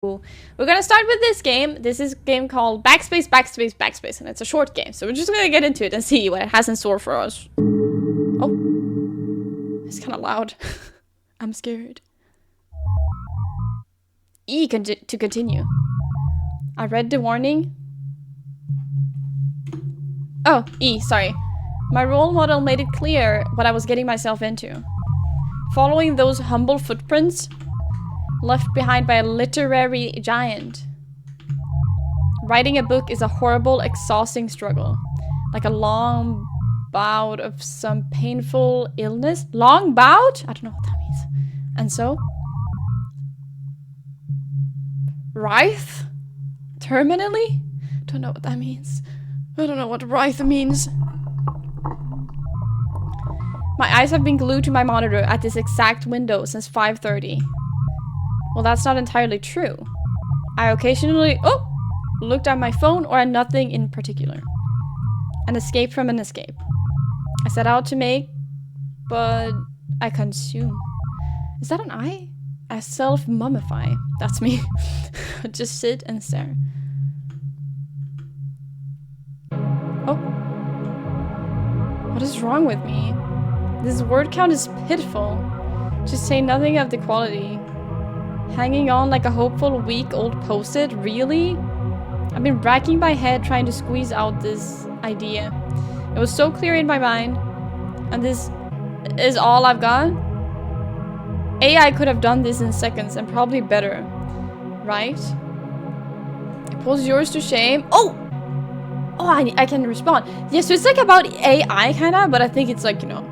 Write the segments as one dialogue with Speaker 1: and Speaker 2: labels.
Speaker 1: We're gonna start with this game. This is a game called Backspace Backspace Backspace, and it's a short game, so we're just gonna get into it and see what it has in store for us. Oh, it's kind of loud. I'm scared. E to continue. I read the warning. Oh, E, sorry. My role model made it clear what I was getting myself into. Following those humble footprints left behind by a literary giant. Writing a book is a horrible, exhausting struggle. Like a long bout of some painful illness. Long bout? I don't know what that means. And so? Writhe? Terminally? Don't know what that means. I don't know what writhe means. My eyes have been glued to my monitor at this exact window since 5:30. Well, that's not entirely true. I occasionally, looked at my phone or at nothing in particular. An escape from an escape. I set out to make, but I consume. Is that an I? I self-mummify. That's me. Just sit and stare. Oh. What is wrong with me? This word count is pitiful. To say nothing of the quality. Hanging on like a hopeful, weak old post-it? Really? I've been racking my head trying to squeeze out this idea. It was so clear in my mind. And this is all I've got? AI could have done this in seconds and probably better. Right? It pulls yours to shame. Oh, I can respond. Yeah, so it's like about AI kinda, but I think it's like, you know,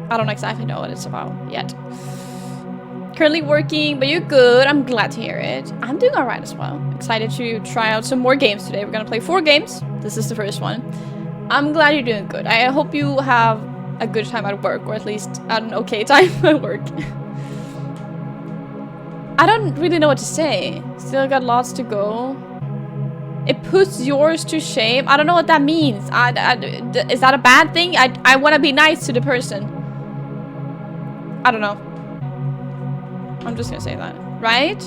Speaker 1: I don't exactly know what it's about yet. Currently working, but you're good. I'm glad to hear it. I'm doing alright as well. Excited to try out some more games today. We're gonna play 4 games. This is the first one. I'm glad you're doing good. I hope you have a good time at work, or at least an okay time at work. I don't really know what to say. Still got lots to go. It puts yours to shame. I don't know what that means. Is that a bad thing? I want to be nice to the person. I don't know. I'm just gonna say that, right?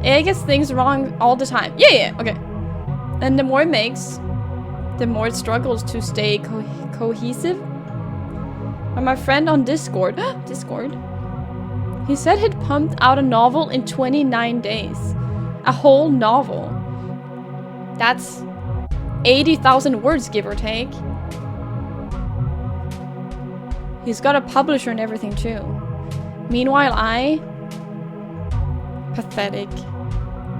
Speaker 1: AI gets things wrong all the time. Yeah, okay. And the more it makes, the more it struggles to stay cohesive. And my friend on Discord, he said he'd pumped out a novel in 29 days. A whole novel. That's 80,000 words, give or take. He's got a publisher and everything too. Meanwhile, pathetic.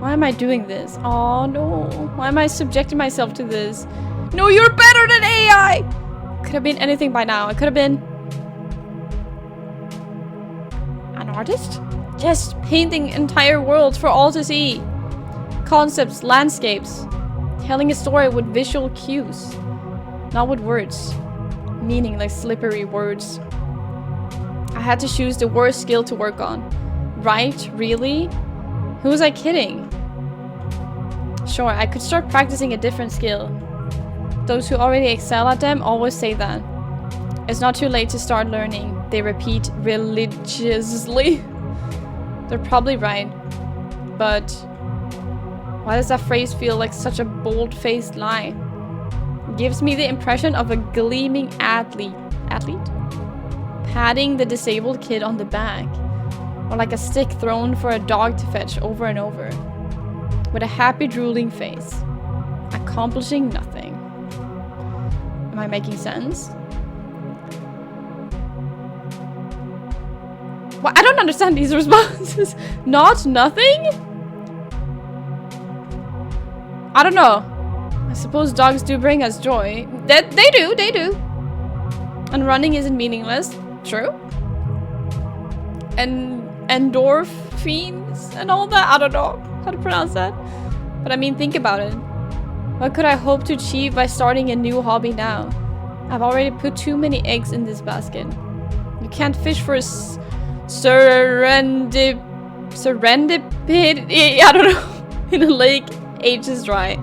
Speaker 1: Why am I doing this? Oh no. Why am I subjecting myself to this? No, you're better than AI! Could have been anything by now. It could have been an artist? Just painting entire worlds for all to see. Concepts, landscapes. Telling a story with visual cues. Not with words. Meaning like slippery words. I had to choose the worst skill to work on. Right? Really? Who was I kidding? Sure, I could start practicing a different skill. Those who already excel at them always say that. It's not too late to start learning, they repeat religiously. They're probably right. But why does that phrase feel like such a bold-faced lie? It gives me the impression of a gleaming athlete? Patting the disabled kid on the back. Or like a stick thrown for a dog to fetch over and over. With a happy drooling face. Accomplishing nothing. Am I making sense? Well, I don't understand these responses. Not nothing? I don't know. I suppose dogs do bring us joy. They do. And running isn't meaningless. True. And endorphins and all that. I don't know how to pronounce that. But I mean, think about it. What could I hope to achieve by starting a new hobby now? I've already put too many eggs in this basket. You can't fish for a serendipity. I don't know. In a lake, ages dry.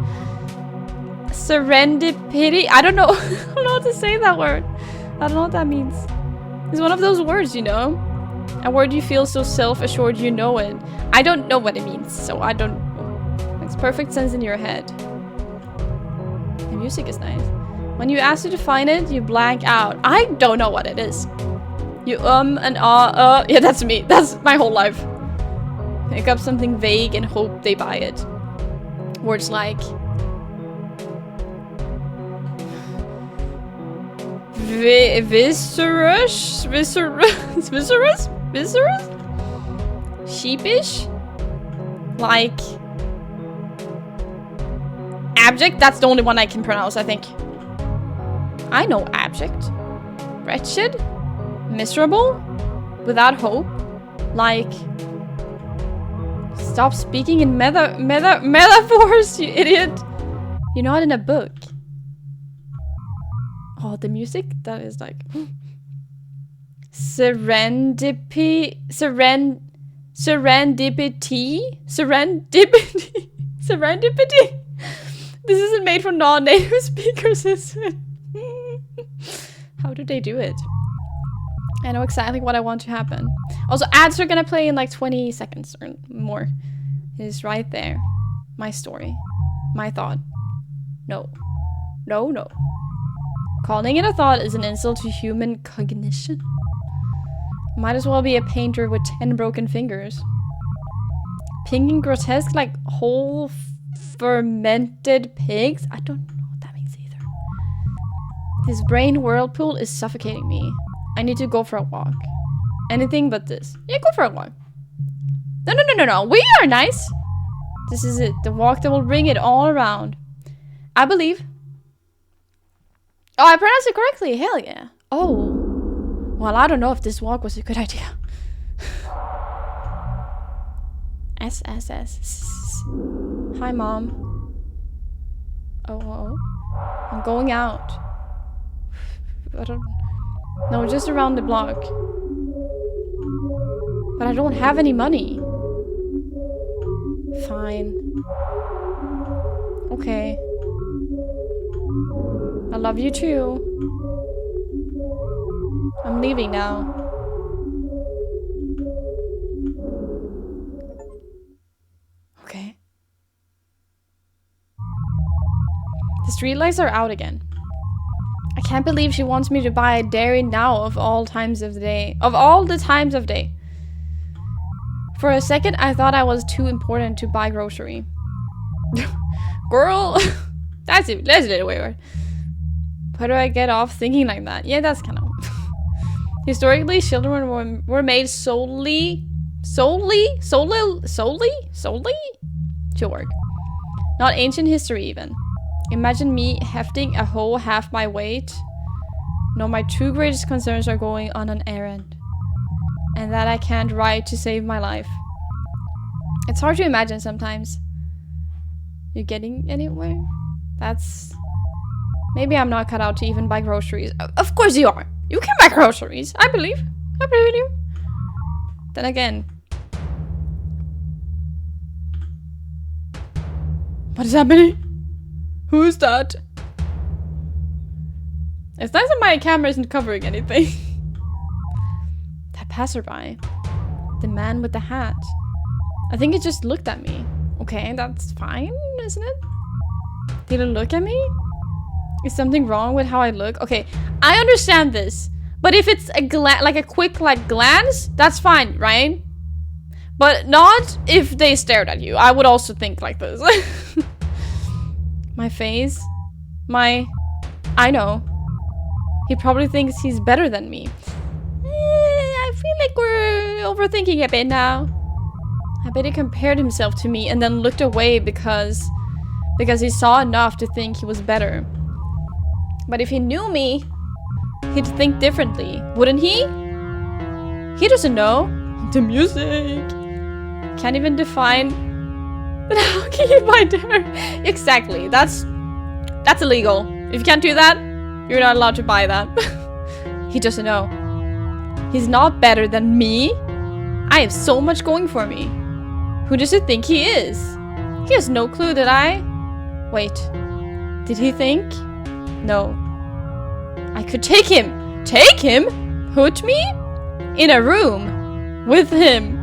Speaker 1: Serendipity. I don't know. I don't know how to say that word. I don't know what that means. It's one of those words, you know. A word you feel so self-assured you know it. I don't know what it means, so I don't... Makes perfect sense in your head. The music is nice. When you ask to define it, you blank out. I don't know what it is. You and yeah, that's me. That's my whole life. Pick up something vague and hope they buy it. Words like... Viscerous? Sheepish? Like... Abject? That's the only one I can pronounce, I think. I know abject. Wretched? Miserable? Without hope? Like... Stop speaking in metaphors, you idiot! You're not in a book. Oh, the music? That is like... Serendipity? This isn't made for non-native speakers, is it? How do they do it? I know exactly what I want to happen. Also, ads are gonna play in like 20 seconds or more. It is right there. My story. My thought. No. No, no. Calling it a thought is an insult to human cognition. Might as well be a painter with 10 broken fingers. Pink and grotesque like whole fermented pigs? I don't know what that means either. This brain whirlpool is suffocating me. I need to go for a walk. Anything but this. Yeah, go for a walk. No, no, no, no, no. We are nice. This is it. The walk that will bring it all around. I believe. Oh, I pronounced it correctly. Hell yeah. Oh. Well, I don't know if this walk was a good idea. SSS. Hi, Mom. Oh. I'm going out. I don't... No, just around the block. But I don't have any money. Fine. Okay. I love you too. I'm leaving now. Okay. The streetlights are out again. I can't believe she wants me to buy a dairy now of all times of the day. Of all the times of day. For a second, I thought I was too important to buy grocery. Girl! That's a little weird. How do I get off thinking like that? Yeah, that's kind of... Historically, children were made solely to work. Not ancient history, even. Imagine me hefting a whole half my weight. No, my two greatest concerns are going on an errand. And that I can't ride to save my life. It's hard to imagine sometimes. You're getting anywhere? That's... Maybe I'm not cut out to even buy groceries. Of course you are! You can buy groceries! I believe. I believe in you. Then again... What is happening? Who is that? It's nice that my camera isn't covering anything. That passerby. The man with the hat. I think it just looked at me. Okay, that's fine, isn't it? Did it look at me? Is something wrong with how I look? Okay, I understand this. But if it's a like a quick glance, that's fine, right? But not if they stared at you. I would also think like this. My face. I know. He probably thinks he's better than me. I feel like we're overthinking a bit now. I bet he compared himself to me and then looked away because he saw enough to think he was better. But if he knew me, he'd think differently, wouldn't he? He doesn't know. The music. Can't even define. But how can you buy dairy? Exactly. That's illegal. If you can't do that, you're not allowed to buy that. He doesn't know. He's not better than me. I have so much going for me. Who does he think he is? He has no clue that I... Wait. Did he think? No. I could take him. Take him? Put me? In a room. with him.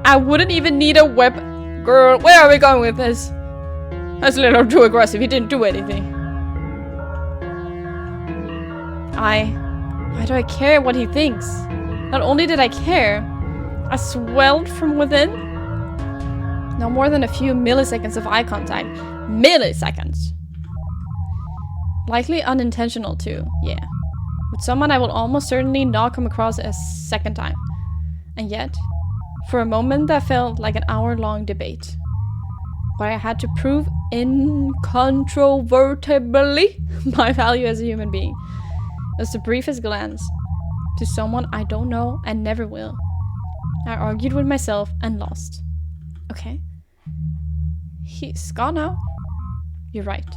Speaker 1: I wouldn't even need a weapon. Girl, where are we going with this? That's a little too aggressive. He didn't do anything. Why do I care what he thinks? Not only did I care, I swelled from within. No more than a few milliseconds of eye contact. Milliseconds. Likely unintentional too, yeah. With someone I will almost certainly not come across a second time. And yet, for a moment that felt like an hour-long debate. But I had to prove incontrovertibly my value as a human being. It was the briefest glance to someone I don't know and never will. I argued with myself and lost. Okay. He's gone now. You're right.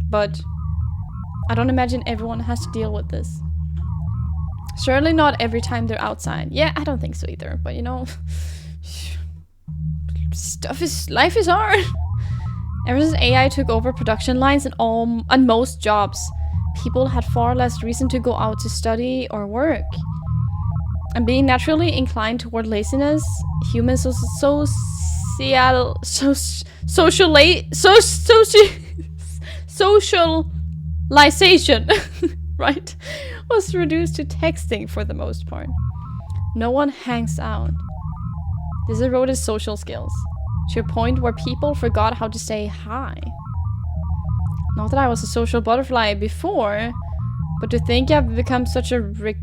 Speaker 1: But I don't imagine everyone has to deal with this. Certainly not every time they're outside. Yeah, I don't think so either. But you know, life is hard. Ever since AI took over production lines and most jobs, people had far less reason to go out to study or work. And being naturally inclined toward laziness, human socialization, right, was reduced to texting for the most part. No one hangs out. This eroded social skills to a point where people forgot how to say hi. Not that I was a social butterfly before, but to think I've become such a recluse,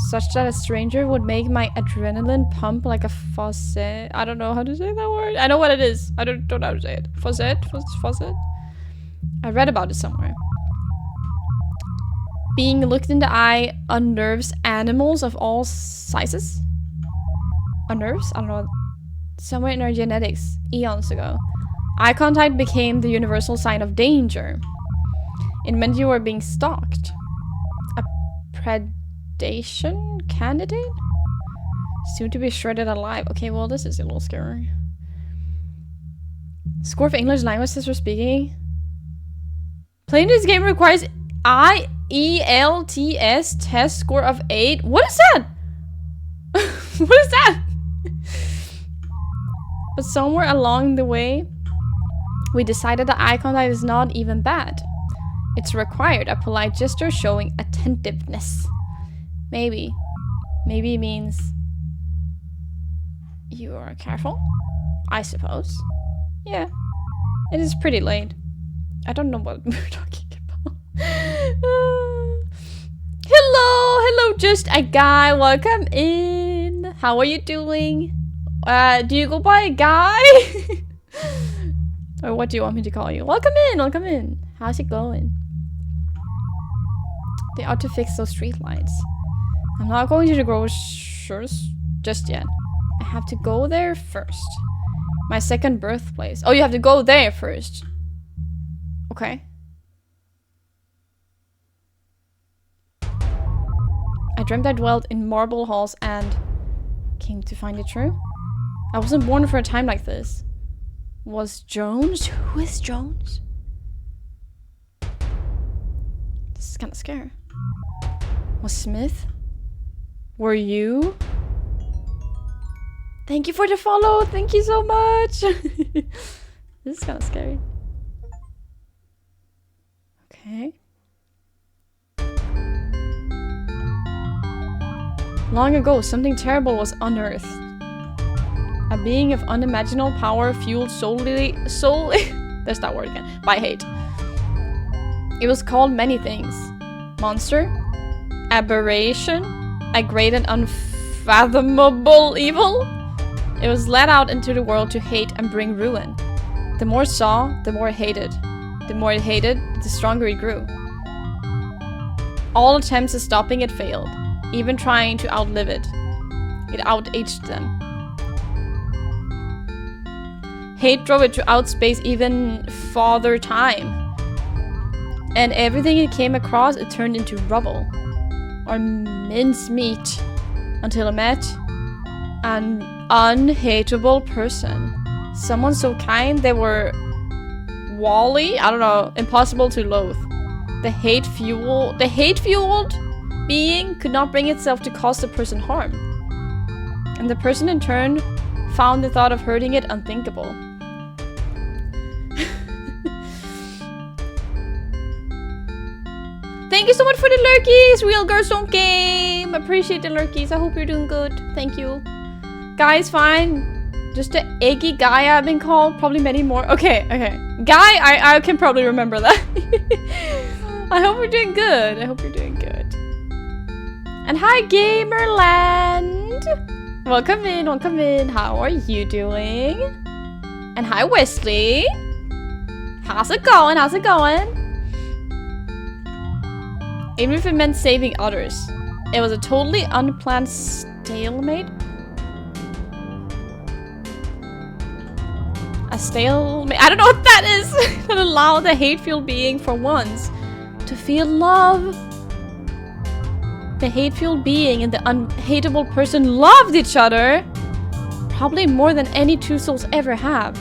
Speaker 1: such that a stranger would make my adrenaline pump like a faucet. I don't know how to say that word. I know what it is. I don't know how to say it. Faucet? Faucet? I read about it somewhere. Being looked in the eye unnerves animals of all sizes. Unnerves? I don't know. Somewhere in our genetics, eons ago. Eye contact became the universal sign of danger. It meant you were being stalked. A predation candidate? Soon to be shredded alive. Okay, well, this is a little scary. Score of English language test for speaking. Playing this game requires IELTS test score of 8. What is that? What is that? But somewhere along the way, we decided that eye contact is not even bad. It's required, a polite gesture showing attentiveness. Maybe it means you are careful, I suppose. Yeah, it is pretty late. I don't know what we're talking about. Hello, just a guy. Welcome in. How are you doing? Do you go by a guy? Or what do you want me to call you? Welcome in. How's it going? They ought to fix those street lights. I'm not going to the grocers just yet. I have to go there first. My second birthplace. Oh, you have to go there first. Okay. I dreamt I dwelt in marble halls and came to find it true. I wasn't born for a time like this. Was Jones? Who is Jones? This is kind of scary. Was Smith? Were you? Thank you for the follow. Thank you so much. This is kind of scary. Okay. Long ago, something terrible was unearthed. A being of unimaginable power fueled solely there's that word again, by hate. It was called many things. Monster, aberration, a great and unfathomable evil. It was let out into the world to hate and bring ruin. The more it saw, the more it hated. The more it hated, the stronger it grew. All attempts at stopping it failed, even trying to outlive it. It outaged them. Hate drove it to outspace even farther time. And everything it came across, it turned into rubble. Or mincemeat. Until it met an unhateable person. Someone so kind they were Wally? I don't know. Impossible to loathe. The hate fueled being could not bring itself to cause the person harm. And the person in turn found the thought of hurting it unthinkable. Thank you so much for the lurkies! Real girls don't game! Appreciate the lurkies. I hope you're doing good. Thank you. Guy's fine. Just the eggy guy I've been called. Probably many more. Okay, okay. Guy, I can probably remember that. I hope you're doing good. I hope you're doing good. And hi, Gamerland! Welcome in, welcome in. How are you doing? And hi, Wesley. How's it going? How's it going? Even if it meant saving others, it was a totally unplanned stalemate. A stalemate. I don't know what that is. That allowed the hate-fueled being for once to feel love. The hate-fueled being and the unhateable person loved each other. Probably more than any two souls ever have.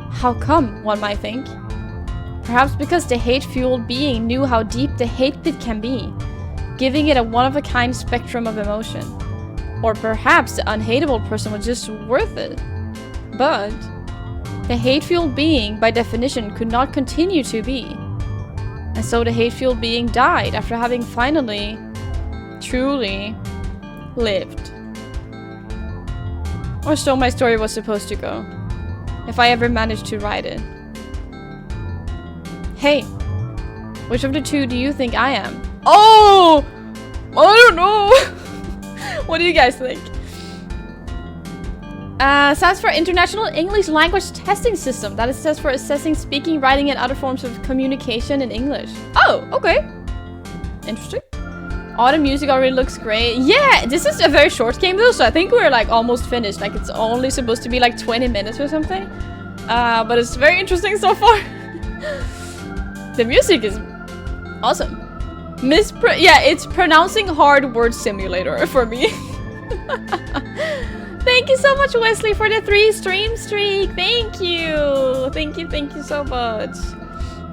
Speaker 1: How come, one might think? Perhaps because the hate-fueled being knew how deep the hate pit can be, giving it a one-of-a-kind spectrum of emotion. Or perhaps the unhateable person was just worth it. But the hate-fueled being, by definition, could not continue to be. And so the hate-fueled being died after having finally, truly lived. Or so my story was supposed to go, if I ever managed to write it. Hey, which of the two do you think I am? Oh! I don't know! What do you guys think? Stands for International English Language Testing System. That stands for assessing speaking, writing, and other forms of communication in English. Oh, okay. Interesting. Oh, the music already looks great. Yeah, this is a very short game though, so I think we're like almost finished. Like it's only supposed to be like 20 minutes or something. But it's very interesting so far. The music is awesome. Yeah, it's pronouncing hard word simulator for me. Thank you so much, Wesley, for the 3 stream streak. Thank you. Thank you so much.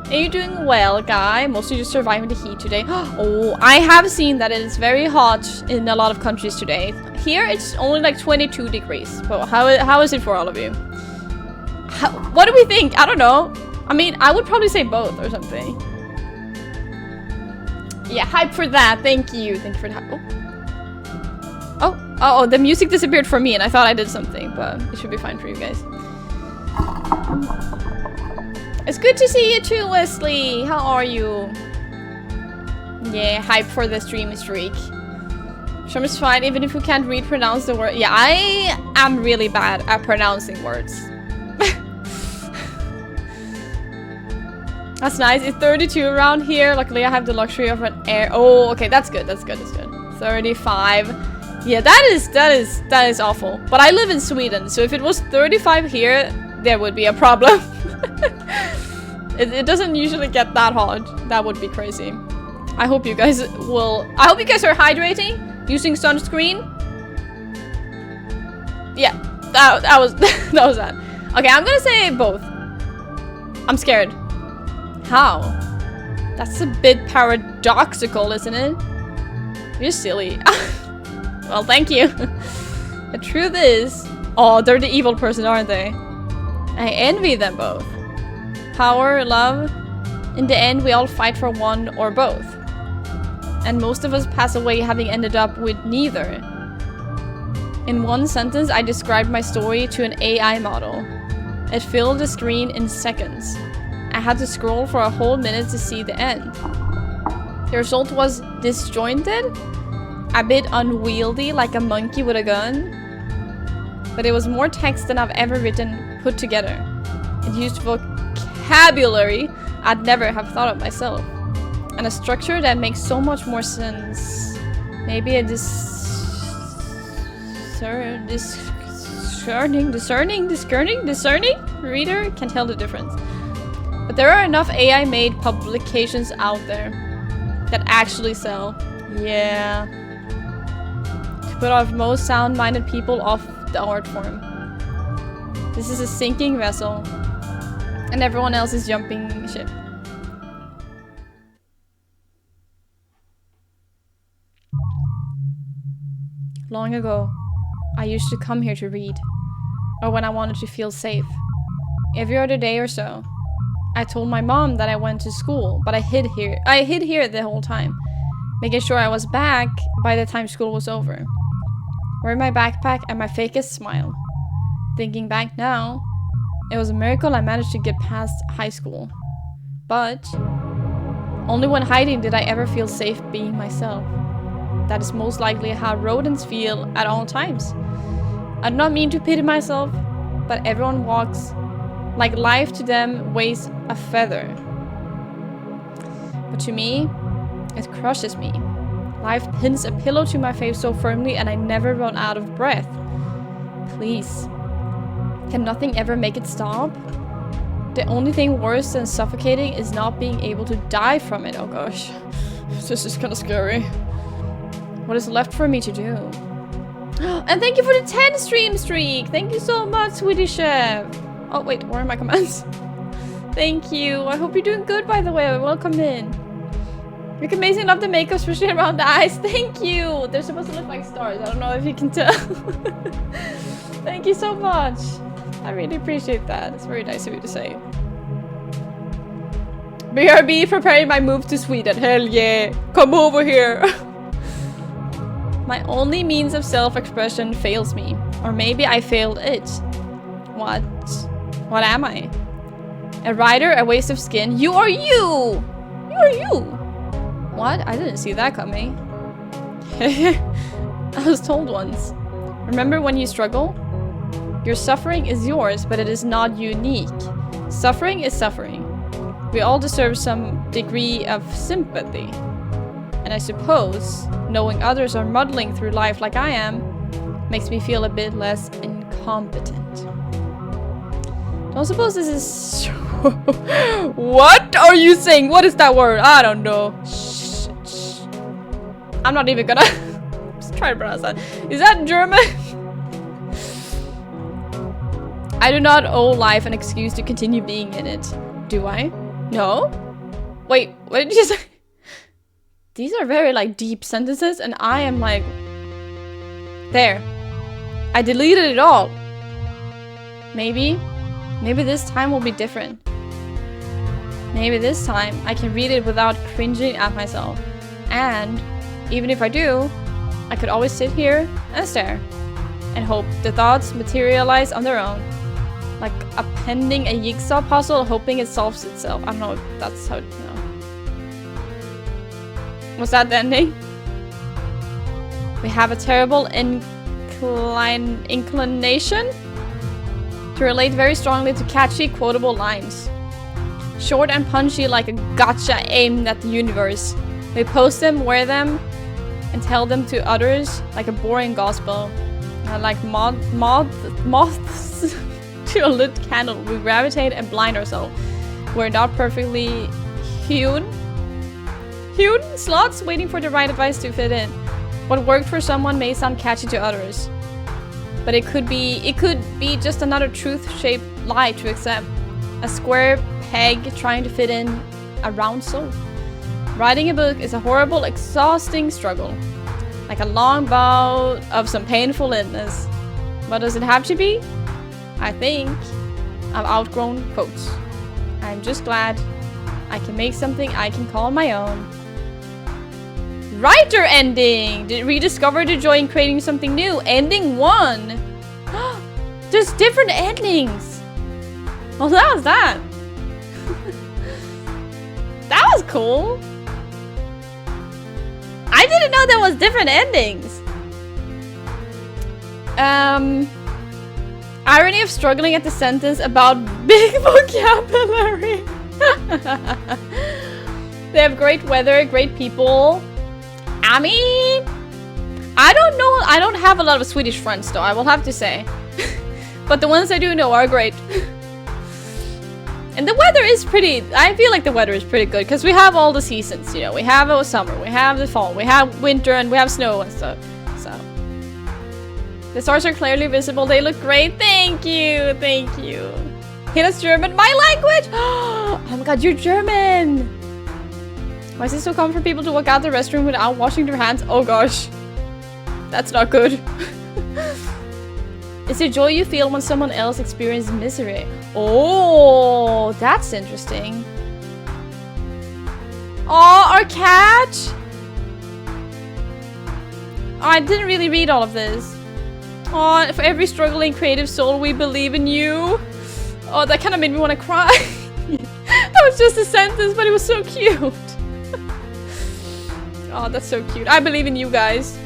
Speaker 1: Are you doing well, Guy? Mostly just surviving the heat today. Oh, I have seen that it is very hot in a lot of countries today. Here, it's only like 22 degrees. But how is it for all of you? What do we think? I don't know. I mean, I would probably say both or something. Yeah, hype for that. Thank you. Thank you for that. Oh, the music disappeared for me and I thought I did something, but it should be fine for you guys. It's good to see you too, Wesley. How are you? Yeah, hype for the stream streak. Sure is fine, even if you can't pronounce the word. Yeah, I am really bad at pronouncing words. That's nice. It's 32 around here. Luckily, I have the luxury of an air. Oh, okay, that's good. That's good. That's good. 35. Yeah, that is awful. But I live in Sweden, so if it was 35 here, there would be a problem. It doesn't usually get that hot. That would be crazy. I hope you guys will. I hope you guys are hydrating, using sunscreen. Yeah, that was that was that. Okay, I'm gonna say both. I'm scared. How? That's a bit paradoxical, isn't it? You're silly. Well, thank you. The truth is, oh, they're the evil person, aren't they? I envy them both. Power, love. In the end, we all fight for one or both. And most of us pass away having ended up with neither. In one sentence, I described my story to an AI model. It filled the screen in seconds. I had to scroll for a whole minute to see the end. The result was disjointed, a bit unwieldy like a monkey with a gun, but it was more text than I've ever written put together. It used vocabulary I'd never have thought of myself, and a structure that makes so much more sense. Maybe a discerning reader can tell the difference. But there are enough AI-made publications out there that actually sell. Yeah. To put off most sound-minded people off the art form. This is a sinking vessel, and everyone else is jumping ship. Long ago, I used to come here to read, or when I wanted to feel safe. Every other day or so, I told my mom that I went to school, but I hid here the whole time, making sure I was back by the time school was over. Wearing my backpack and my fakest smile. Thinking back now, it was a miracle I managed to get past high school. But only when hiding did I ever feel safe being myself. That is most likely how rodents feel at all times. I do not mean to pity myself, but everyone walks like life to them weighs a feather. But to me, it crushes me. Life pins a pillow to my face so firmly and I never run out of breath. Please, can nothing ever make it stop? The only thing worse than suffocating is not being able to die from it. Oh gosh, this is kind of scary. What is left for me to do? And thank you for the 10 stream streak! Thank you so much, Swedish Chef! Oh wait, where are my commands? Thank you. I hope you're doing good, by the way. Welcome in. You look amazing. Love the makeup, especially around the eyes. Thank you. They're supposed to look like stars. I don't know if you can tell. Thank you so much. I really appreciate that. It's very nice of you to say. BRB preparing my move to Sweden. Hell yeah. Come over here. My only means of self-expression fails me. Or maybe I failed it. What? What am I? A rider, a waste of skin. You are you! You are you! What? I didn't see that coming. I was told once. Remember when you struggle? Your suffering is yours, but it is not unique. Suffering is suffering. We all deserve some degree of sympathy. And I suppose, knowing others are muddling through life like I am, makes me feel a bit less incompetent. Don't suppose this is... What are you saying? What is that word? I don't know. Shh. I'm not even gonna... Just try to pronounce that. Is that German? I do not owe life an excuse to continue being in it. Do I? No? Wait, what did you say? These are very, like, deep sentences, and I am like... There. I deleted it all. Maybe this time will be different. Maybe this time I can read it without cringing at myself. And even if I do, I could always sit here and stare and hope the thoughts materialize on their own. Like appending a jigsaw puzzle, hoping it solves itself. I don't know if that's how, Was that the ending? We have a terrible inclination to relate very strongly to catchy, quotable lines. Short and punchy like a gotcha aimed at the universe. We post them, wear them, and tell them to others like a boring gospel. Like moths to a lit candle. We gravitate and blind ourselves. We're not perfectly hewn slots waiting for the right advice to fit in. What worked for someone may sound catchy to others. But it could be just another truth-shaped lie to accept. A square peg trying to fit in a round soul. Writing a book is a horrible, exhausting struggle. Like a long bout of some painful illness. But does it have to be? I think I've outgrown quotes. I'm just glad I can make something I can call my own. Writer ending! Rediscover the joy in creating something new. Ending 1! There's different endings! Well, that was that. That was cool. I didn't know there was different endings. Irony of struggling at the sentence about big vocabulary. They have great weather, great people. I mean, I don't know. I don't have a lot of Swedish friends, though, I will have to say. But the ones I do know are great. And the weather is pretty... I feel like the weather is pretty good, because we have all the seasons, you know. We have a summer, we have the fall, we have winter, and we have snow and stuff. So... The stars are clearly visible. They look great. Thank you. Thank you. Hey, that's German. My language! Oh my god, you're German! Why is it so common for people to walk out the restroom without washing their hands? Oh gosh. That's not good. It's the joy you feel when someone else experiences misery. Oh, that's interesting. Oh, our cat! Oh, I didn't really read all of this. Oh, for every struggling creative soul, we believe in you. Oh, that kind of made me want to cry. That was just a sentence, but it was so cute. Oh, that's so cute. I believe in you guys.